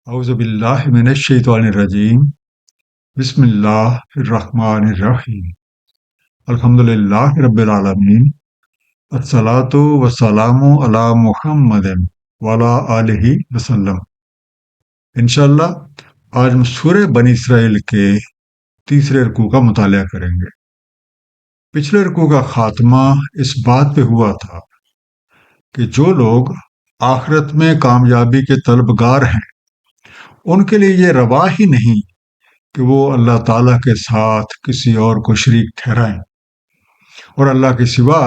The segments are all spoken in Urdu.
اعوذ باللہ من الشیطان الرجیم بسم اللہ الرحمن الرحیم الحمد للہ رب العالمین الصلاۃ والسلام علی محمد وعلی آلہ وسلم۔ انشاءاللہ آج ہم سورہ بنی اسرائیل کے تیسرے رکوع کا مطالعہ کریں گے۔ پچھلے رکوع کا خاتمہ اس بات پہ ہوا تھا کہ جو لوگ آخرت میں کامیابی کے طلبگار ہیں ان کے لیے یہ روا ہی نہیں کہ وہ اللہ تعالیٰ کے ساتھ کسی اور کو شریک ٹھہرائیں اور اللہ کے سوا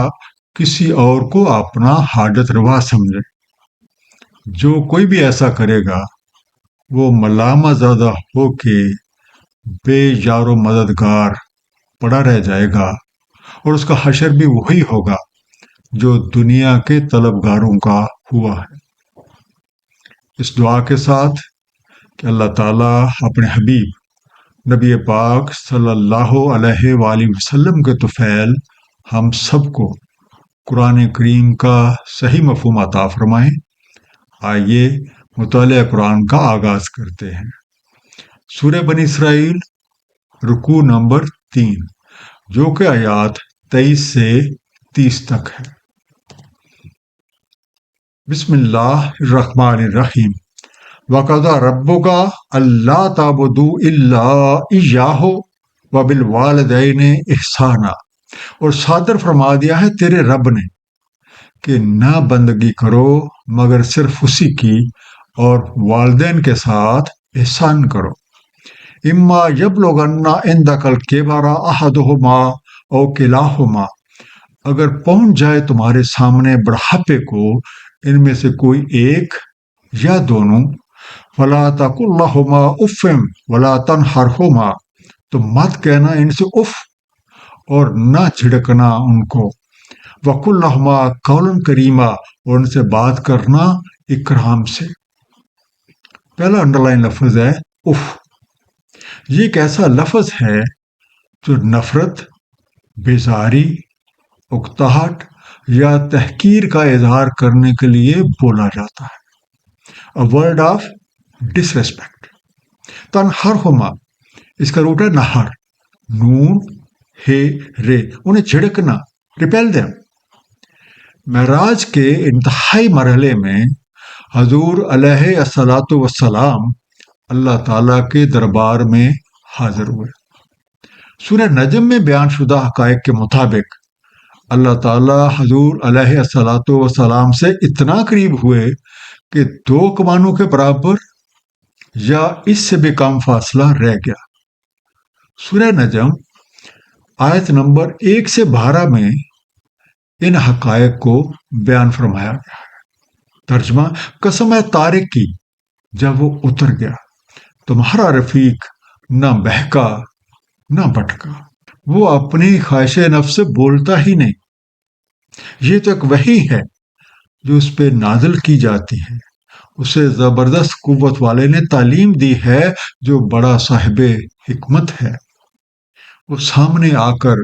کسی اور کو اپنا حاجت روا سمجھیں۔ جو کوئی بھی ایسا کرے گا وہ ملامت زدہ ہو کے بے یار و مددگار پڑا رہ جائے گا اور اس کا حشر بھی وہی ہوگا جو دنیا کے طلبگاروں کا ہوا ہے۔ اس دعا کے ساتھ کہ اللہ تعالیٰ اپنے حبیب نبی پاک صلی اللہ علیہ وآلہ وسلم کے طفیل ہم سب کو قرآن کریم کا صحیح مفہوم عطا فرمائیں۔ آئیے مطالعہ قرآن کا آغاز کرتے ہیں۔ سورہ بنی اسرائیل رکوع نمبر 3 جو کہ آیات 23 سے 30 تک ہے۔ بسم اللہ الرحمن الرحیم۔ وَقَضَىٰ رَبُّكَ أَلَّا تَعْبُدُوا إِلَّا إِيَّاهُ وَبِالْوَالِدَيْنِ إِحْسَانًا، اور صادر فرما دیا ہے تیرے رب نے کہ نہ بندگی کرو مگر صرف اسی کی، اور والدین کے ساتھ احسان کرو۔ اما یبلغن عندک الکبر احدہما او کلاہما، اگر پہنچ جائے تمہارے سامنے بڑھاپے کو ان میں سے کوئی ایک یا دونوں، فلا تقل لہما اف ولا تنہرہما، تو مت کہنا ان سے اف اور نہ جھڑکنا ان کو، وقل لہما قولا کریما، اور ان سے بات کرنا اکرام سے۔ پہلا انڈر لائن لفظ ہے اف۔ یہ ایک ایسا لفظ ہے جو نفرت، بیزاری، اکتاہٹ یا تحقیر کا اظہار کرنے کے لیے بولا جاتا ہے۔ A word of disrespect۔ تنہرہما، اس کا روٹ ہے نہر، نون ہے رے، انہیں جھڑکنا، ریپیل دیم۔ معراج کے انتہائی مرحلے میں حضور علیہ الصلاۃ والسلام اللہ تعالیٰ کے دربار میں حاضر ہوئے۔ سورہ نجم میں بیان شدہ حقائق کے مطابق اللہ تعالیٰ حضور علیہ الصلاۃ والسلام سے اتنا قریب ہوئے کہ 2 کمانوں کے برابر یا اس سے بھی کم فاصلہ رہ گیا۔ سورہ نجم آیت نمبر 1 سے 12 میں ان حقائق کو بیان فرمایا گیا ہے۔ ترجمہ: قسم ہے طارق کی جب وہ اتر گیا، تمہارا رفیق نہ بہکا نہ بھٹکا، وہ اپنی خواہش نفس سے بولتا ہی نہیں۔ یہ تو ایک وحی ہے جو اس پہ نازل کی جاتی ہے، اسے زبردست قوت والے نے تعلیم دی ہے جو بڑا صاحب حکمت ہے۔ وہ سامنے آ کر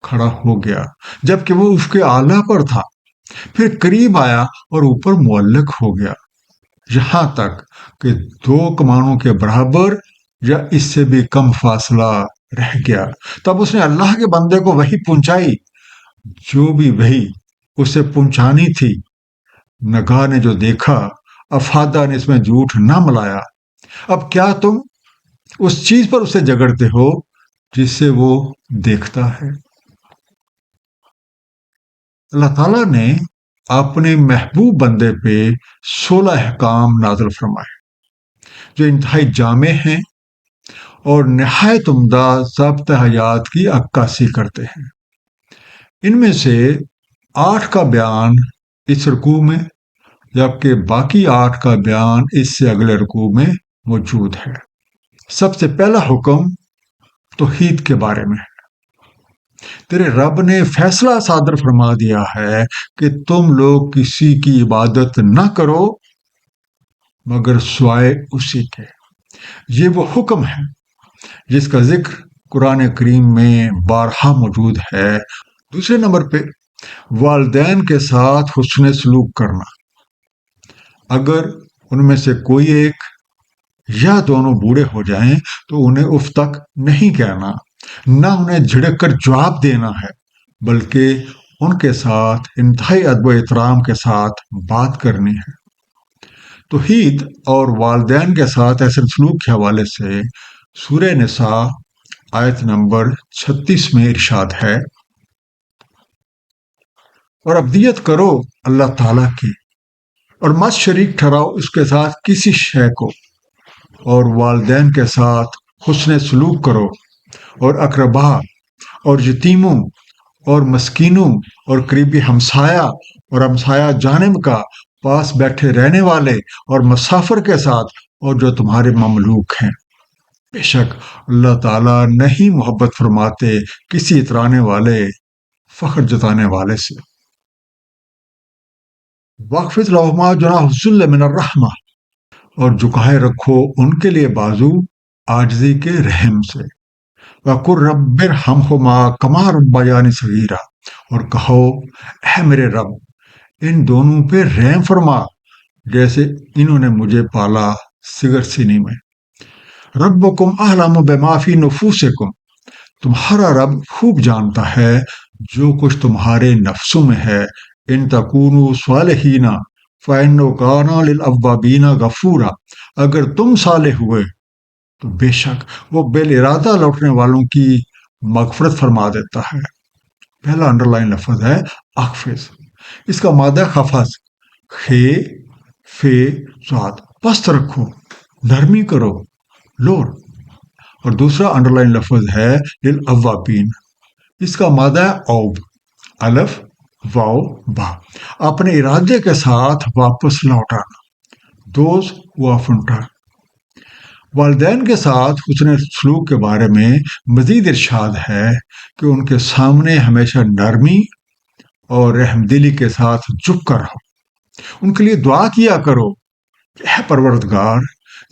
کھڑا ہو گیا جبکہ وہ اس کے اعلیٰ پر تھا، پھر قریب آیا اور اوپر معلق ہو گیا، یہاں تک کہ 2 کمانوں کے برابر یا اس سے بھی کم فاصلہ رہ گیا۔ تب اس نے اللہ کے بندے کو وحی پہنچائی، جو بھی وحی اسے پہنچانی تھی۔ نگاہ نے جو دیکھا، افادہ نے اس میں جھوٹ نہ ملایا۔ اب کیا تم اس چیز پر اسے جگڑتے ہو جس سے وہ دیکھتا ہے؟ اللہ تعالیٰ نے اپنے محبوب بندے پہ 16 احکام نازل فرمائے جو انتہائی جامع ہیں اور نہایت عمدہ ضابط حیات کی عکاسی کرتے ہیں۔ ان میں سے 8 کا بیان اس رکوع میں، جبکہ باقی 8 کا بیان اس سے اگلے رکوع میں موجود ہے۔ سب سے پہلا حکم توحید کے بارے میں ہے۔ تیرے رب نے فیصلہ صادر فرما دیا ہے کہ تم لوگ کسی کی عبادت نہ کرو مگر سوائے اسی کے۔ یہ وہ حکم ہے جس کا ذکر قرآن کریم میں بارہا موجود ہے۔ دوسرے نمبر پہ والدین کے ساتھ حسن سلوک کرنا۔ اگر ان میں سے کوئی ایک یا دونوں بوڑھے ہو جائیں تو انہیں اف تک نہیں کہنا، نہ انہیں جھڑک کر جواب دینا ہے، بلکہ ان کے ساتھ انتہائی ادب و احترام کے ساتھ بات کرنی ہے۔ توحید اور والدین کے ساتھ احسن سلوک کے حوالے سے سورہ نساء آیت نمبر 36 میں ارشاد ہے، اور ابدیت کرو اللہ تعالیٰ کی اور مت شریک ٹھہراؤ اس کے ساتھ کسی شے کو، اور والدین کے ساتھ حسن سلوک کرو، اور اقربا اور یتیموں اور مسکینوں اور قریبی ہمسایہ اور ہمسایہ جانب کا پاس بیٹھے رہنے والے اور مسافر کے ساتھ اور جو تمہارے مملوک ہیں۔ بے شک اللہ تعالیٰ نہیں محبت فرماتے کسی اترانے والے، فخر جتانے والے سے۔ واخفض لہما جناح الذل من الرحمہ، اور جھکائے رکھو ان کے لیے بازو عاجزی کے رحم سے۔ وَقُلْ رَبِّ ارْحَمْهُمَا كَمَا رَبَّيَانِي صَغِيرًا، اور کہو اے میرے رب ان دونوں پہ رحم فرما جیسے انہوں نے مجھے پالا صغر سنی میں۔ ربکم اعلم بما فی نفوسکم، تمہارا رب خوب جانتا ہے جو کچھ تمہارے نفسوں میں ہے۔ ان تکونوا صالحین فإنہ کان للأوابین غفورا، اگر تم صالح ہوئے تو بے شک وہ بالارادہ لوٹنے والوں کی مغفرت فرما دیتا ہے۔ پہلا انڈر لائن لفظ ہے اخفض، اس کا مادہ خفض، خے فے سعاد، پست رکھو، نرمی کرو، لور۔ اور دوسرا انڈر لائن لفظ ہے للاوابین، اس کا مادہ ہے اوب، الف واو با، اپنے ارادے کے ساتھ واپس لوٹانا، دوز ہو آفن ٹرن۔ والدین کے ساتھ حسن سلوک کے بارے میں مزید ارشاد ہے کہ ان کے سامنے ہمیشہ نرمی اور رحم دلی کے ساتھ جھک کر رہو، ان کے لیے دعا کیا کرو کہ اے پروردگار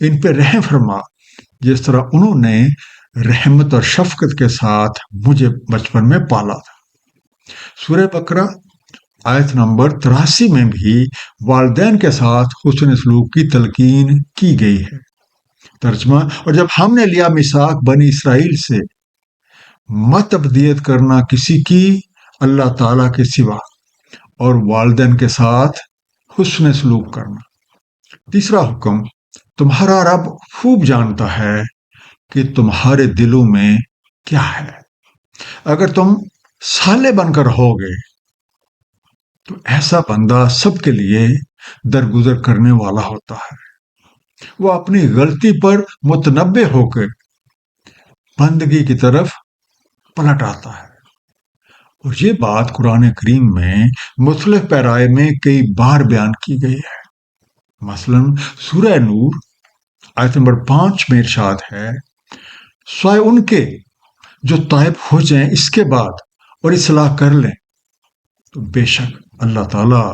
ان پہ رحم فرما جس طرح انہوں نے رحمت اور شفقت کے ساتھ مجھے بچپن میں پالا تھا۔ سورہ بقرہ آیت نمبر 83 میں بھی والدین کے ساتھ حسن سلوک کی تلقین کی گئی ہے۔ ترجمہ، اور جب ہم نے لیا میثاق بنی اسرائیل سے مت ابدیت کرنا کسی کی اللہ تعالیٰ کے سوا، اور والدین کے ساتھ حسن سلوک کرنا۔ تیسرا حکم، تمہارا رب خوب جانتا ہے کہ تمہارے دلوں میں کیا ہے۔ اگر تم صالح بن کر رہو گے تو ایسا بندہ سب کے لیے درگزر کرنے والا ہوتا ہے، وہ اپنی غلطی پر متنبع ہو کے بندگی کی طرف پلٹ آتا ہے۔ اور یہ بات قرآن کریم میں مختلف پیرائے میں کئی بار بیان کی گئی ہے۔ مثلا سورہ نور آیت نمبر 5 میں ارشاد ہے، سوائے ان کے جو تائب ہو جائیں اس کے بعد اور اصلاح کر لیں تو بے شک اللہ تعالیٰ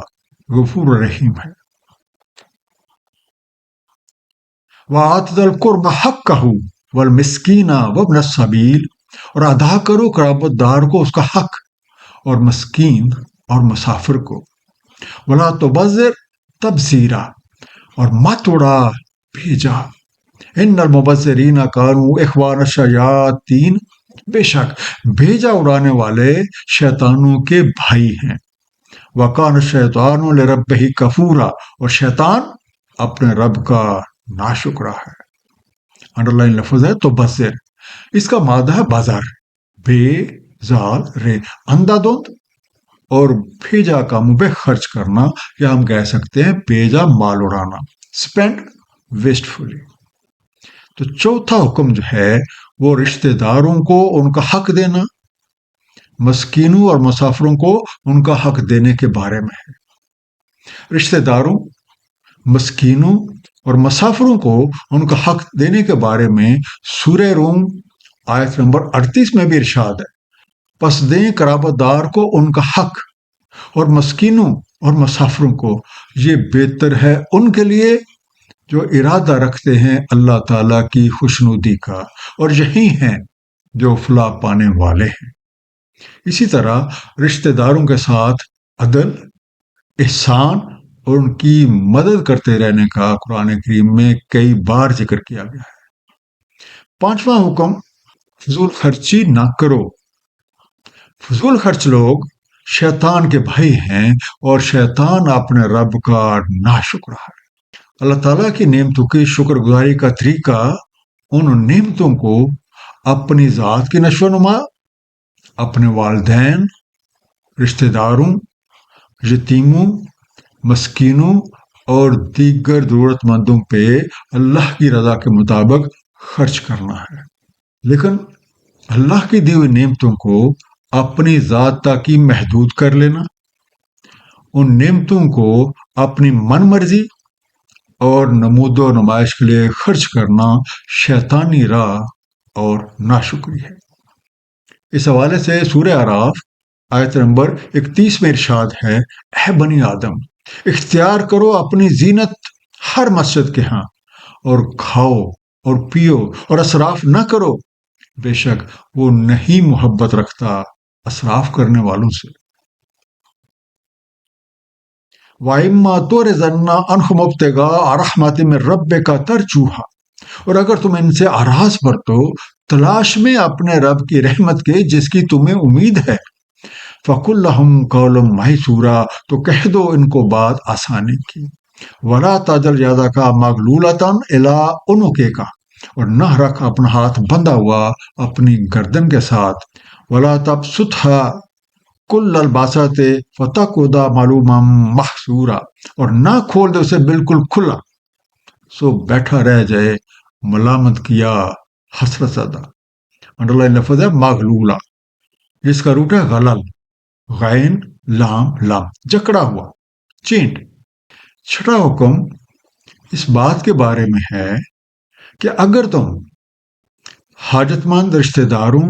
غفور رحیم ہے۔ وَآتِ ذَا الْقُرْبَى حَقَّهُ وَالْمِسْكِينَ وَابْنَ السَّبِيلِ، اور ادا کرو قرابت دار کو اس کا حق، اور مسکین اور مسافر کو۔ وَلَا تُبَذِّرْ تَبْذِيرًا، اور مت اڑا بھیجا۔ ان المبذرین کانوا اخوان الشیاطین، بے شک بھیجا اڑانے والے شیطانوں کے بھائی ہیں۔ وَكَانَ الشَّيْطَانُ لِرَبِّهِ كَفُورًا، اور شیطان اپنے رب کا ناشکرا ہے۔ انڈر لائن لفظ ہے تبذر، اس کا مادہ ہے بازار، بے زال رے، اندھا دھند اور بھیجا کاموں پہ خرچ کرنا، یا ہم کہہ سکتے ہیں بھیجا مال اڑانا، اسپینڈ ویسٹفلی۔ تو چوتھا حکم جو ہے وہ رشتہ داروں کو ان کا حق دینا، مسکینوں اور مسافروں کو ان کا حق دینے کے بارے میں ہے۔ رشتہ داروں، مسکینوں اور مسافروں کو ان کا حق دینے کے بارے میں سورہ روم آیت نمبر 38 میں بھی ارشاد ہے، پس دیں قرابت دار کو ان کا حق، اور مسکینوں اور مسافروں کو، یہ بہتر ہے ان کے لیے جو ارادہ رکھتے ہیں اللہ تعالیٰ کی خوشنودی کا، اور یہی ہیں جو فلاح پانے والے ہیں۔ اسی طرح رشتہ داروں کے ساتھ عدل، احسان اور ان کی مدد کرتے رہنے کا قرآن کریم میں کئی بار ذکر کیا گیا ہے۔ پانچواں حکم، فضول خرچی نہ کرو۔ فضول خرچ لوگ شیطان کے بھائی ہیں اور شیطان اپنے رب کا ناشکر ہے۔ اللہ تعالیٰ کی نعمتوں کی شکر گزاری کا طریقہ ان نعمتوں کو اپنی ذات کی نشو و نما، اپنے والدین، رشتہ داروں، یتیموں، مسکینوں اور دیگر ضرورت مندوں پہ اللہ کی رضا کے مطابق خرچ کرنا ہے۔ لیکن اللہ کی دی ہوئی نعمتوں کو اپنی ذات تک ہی محدود کر لینا، ان نعمتوں کو اپنی من مرضی اور نمود و نمائش کے لیے خرچ کرنا شیطانی راہ اور ناشکری ہے۔ اس حوالے سے سورہ اعراف آیت نمبر 31 میں ارشاد ہے، اے بنی آدم، اختیار کرو اپنی زینت ہر مسجد کے ہاں، اور کھاؤ اور پیو اور اسراف نہ کرو، بے شک وہ نہیں محبت رکھتا اسراف کرنے والوں سے۔ وَإِمَّا تُعْرِضَنَّ عَنْهُمُ ابْتِغَاءَ رَحْمَةٍ مِّن رَّبِّكَ تَرْجُوهَا، اور اگر تم ان سے اراض برتو تلاش میں اپنے رب کی رحمت کے جس کی تمہیں امید ہے، فَقُل لَّهُمْ قَوْلًا مَّيْسُورًا، تو کہہ دو ان کو بات آسانی کی۔ وَلَا تَجْعَلْ يَدَكَ مَغْلُولَةً إِلَىٰ عُنُقِكَ، اور نہ رکھ اپنا ہاتھ بندھا ہوا اپنی گردن کے ساتھ۔ وَلَا تَبْسُطْهَا کل الباسط فتقعد ملوما محسورا، اور نہ کھول دے اسے بالکل کھلا سو بیٹھا رہ جائے ملامت کیا حسرت زدہ۔ انڈرلائن لفظ ہے مغلولا، جس کا روٹ ہے غلل، غین لام لام، جکڑا ہوا، چینٹ۔ چھٹا حکم اس بات کے بارے میں ہے کہ اگر تم حاجت مند رشتہ داروں،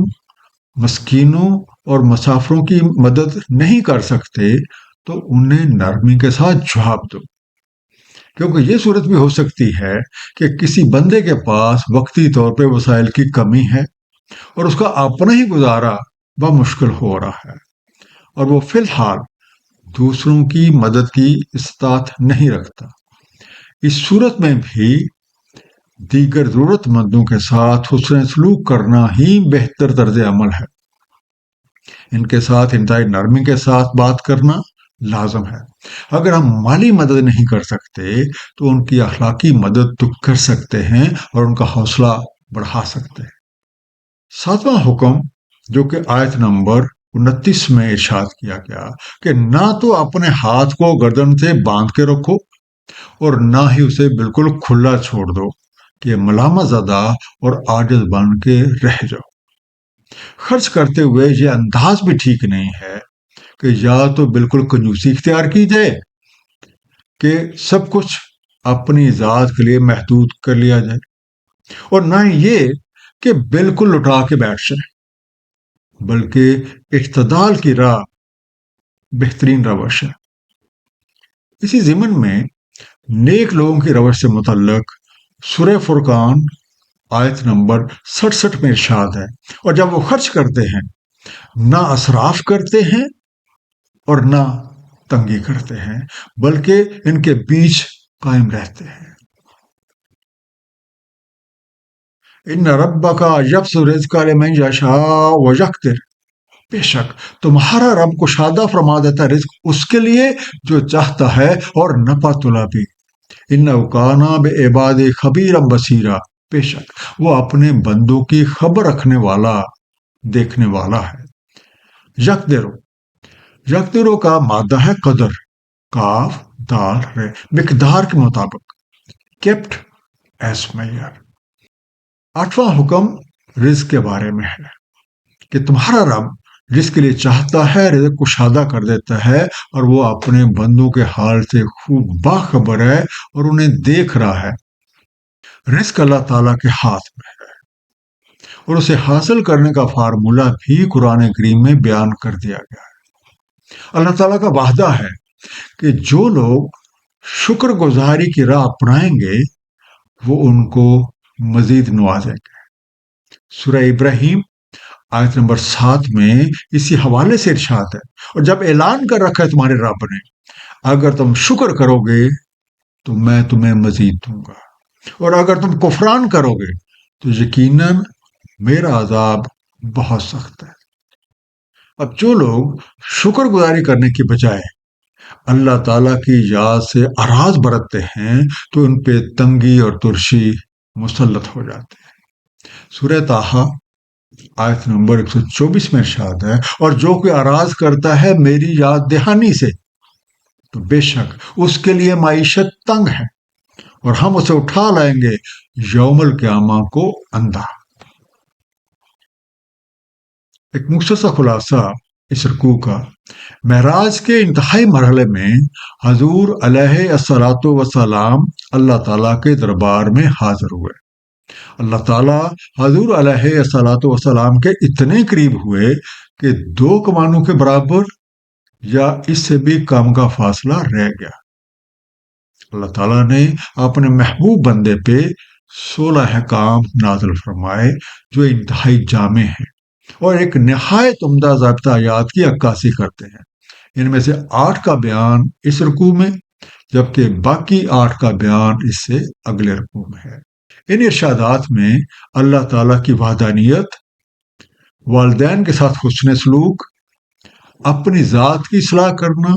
مسکینوں اور مسافروں کی مدد نہیں کر سکتے تو انہیں نرمی کے ساتھ جواب دو، کیونکہ یہ صورت بھی ہو سکتی ہے کہ کسی بندے کے پاس وقتی طور پہ وسائل کی کمی ہے اور اس کا اپنا ہی گزارا بمشکل ہو رہا ہے، اور وہ فی الحال دوسروں کی مدد کی استطاعت نہیں رکھتا۔ اس صورت میں بھی دیگر ضرورت مندوں کے ساتھ حسن سلوک کرنا ہی بہتر طرز عمل ہے۔ ان کے ساتھ انتہائی نرمی کے ساتھ بات کرنا لازم ہے۔ اگر ہم مالی مدد نہیں کر سکتے تو ان کی اخلاقی مدد تو کر سکتے ہیں اور ان کا حوصلہ بڑھا سکتے ہیں۔ ساتواں حکم جو کہ آیت نمبر 29 میں ارشاد کیا گیا کہ نہ تو اپنے ہاتھ کو گردن سے باندھ کے رکھو اور نہ ہی اسے بالکل کھلا چھوڑ دو کہ ملامت زدہ اور عاجز بن کے رہ جاؤ۔ خرچ کرتے ہوئے یہ انداز بھی ٹھیک نہیں ہے کہ یا تو بالکل کنجوسی اختیار کی جائے کہ سب کچھ اپنی ذات کے لیے محدود کر لیا جائے، اور نہ ہی یہ کہ بالکل لٹا کے بیٹھ جائے، بلکہ اعتدال کی راہ بہترین روش ہے۔ اسی ضمن میں نیک لوگوں کی روش سے متعلق سورہ فرقان آیت نمبر 67 میں ارشاد ہے، اور جب وہ خرچ کرتے ہیں نہ اسراف کرتے ہیں اور نہ تنگی کرتے ہیں، بلکہ ان کے بیچ قائم رہتے ہیں۔ ان ربک یبسط الرزق لمن یشاء ویقدر، بے شک تمہارا رب کشادہ فرما دیتا ہے رزق اس کے لیے جو چاہتا ہے اور نفع تلا بھی۔ انہ کان بعبادہ خبیرا بصیرا، بے شک وہ اپنے بندوں کی خبر رکھنے والا، دیکھنے والا ہے۔ یقدرو کا مادہ ہے قدر، کاف دال رے، مقدار کے مطابق، کیپٹ ایز میئر۔ آٹھواں حکم رزق کے بارے میں ہے کہ تمہارا رب جس کے لیے چاہتا ہے رزق کشادہ کر دیتا ہے، اور وہ اپنے بندوں کے حال سے خوب باخبر ہے اور انہیں دیکھ رہا ہے۔ رزق اللہ تعالیٰ کے ہاتھ میں ہے اور اسے حاصل کرنے کا فارمولہ بھی قرآن کریم میں بیان کر دیا گیا ہے۔ اللہ تعالیٰ کا وعدہ ہے کہ جو لوگ شکر گزاری کی راہ اپنائیں گے وہ ان کو مزید نوازیں گے۔ سورہ ابراہیم آیت نمبر 7 میں اسی حوالے سے ارشاد ہے، اور جب اعلان کر رکھا ہے تمہارے رب نے اگر تم شکر کرو گے تو میں تمہیں مزید دوں گا، اور اگر تم کفران کرو گے تو یقیناً میرا عذاب بہت سخت ہے۔ اب جو لوگ شکر گزاری کرنے کی بجائے اللہ تعالیٰ کی یاد سے اراض برتتے ہیں تو ان پہ تنگی اور ترشی مسلط ہو جاتے ہیں۔ سورہ طٰہٰ آیت نمبر 124 میں ارشاد ہے، اور جو کوئی اراض کرتا ہے میری یاد دہانی سے تو بے شک اس کے لیے معیشت تنگ ہے، اور ہم اسے اٹھا لائیں گے یوم القیامہ کو اندھا۔ ایک مختصر خلاصہ اس رکوع کا، معراج کے انتہائی مرحلے میں حضور علیہ الصلاۃ وسلام اللہ تعالیٰ کے دربار میں حاضر ہوئے۔ اللہ تعالیٰ حضور علیہ الصلاۃ وسلام کے اتنے قریب ہوئے کہ 2 کمانوں کے برابر یا اس سے بھی کم کا فاصلہ رہ گیا۔ اللہ تعالیٰ نے اپنے محبوب بندے پہ 16 احکام نازل فرمائے جو انتہائی جامع ہیں اور ایک نہایت عمدہ ضابطہ حیات کی عکاسی کرتے ہیں۔ ان میں سے 8 کا بیان اس رکوع میں، جبکہ باقی 8 کا بیان اس سے اگلے رکوع میں ہے۔ ان ارشادات میں اللہ تعالیٰ کی وحدانیت، والدین کے ساتھ حسن سلوک، اپنی ذات کی اصلاح کرنا،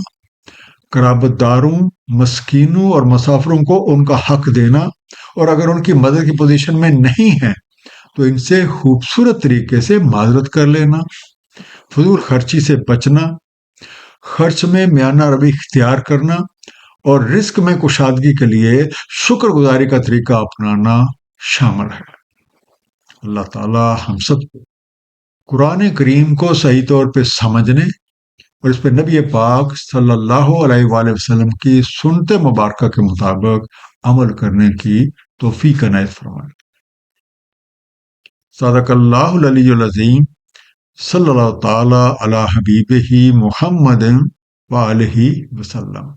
قرابت داروں، مسکینوں اور مسافروں کو ان کا حق دینا، اور اگر ان کی مدد کی پوزیشن میں نہیں ہیں تو ان سے خوبصورت طریقے سے معذرت کر لینا، فضول خرچی سے بچنا، خرچ میں میانہ روی اختیار کرنا، اور رزق میں کشادگی کے لیے شکر گزاری کا طریقہ اپنانا شامل ہے۔ اللہ تعالی ہم سب کو قرآن کریم کو صحیح طور پہ سمجھنے اور اس پہ نبی پاک صلی اللہ علیہ وآلہ وسلم کی سنت مبارکہ کے مطابق عمل کرنے کی توفیق عنایت فرمائے۔ صدق اللہ العلی العظیم، صلی اللہ تعالی علی حبیبہ محمد وآلہ وسلم۔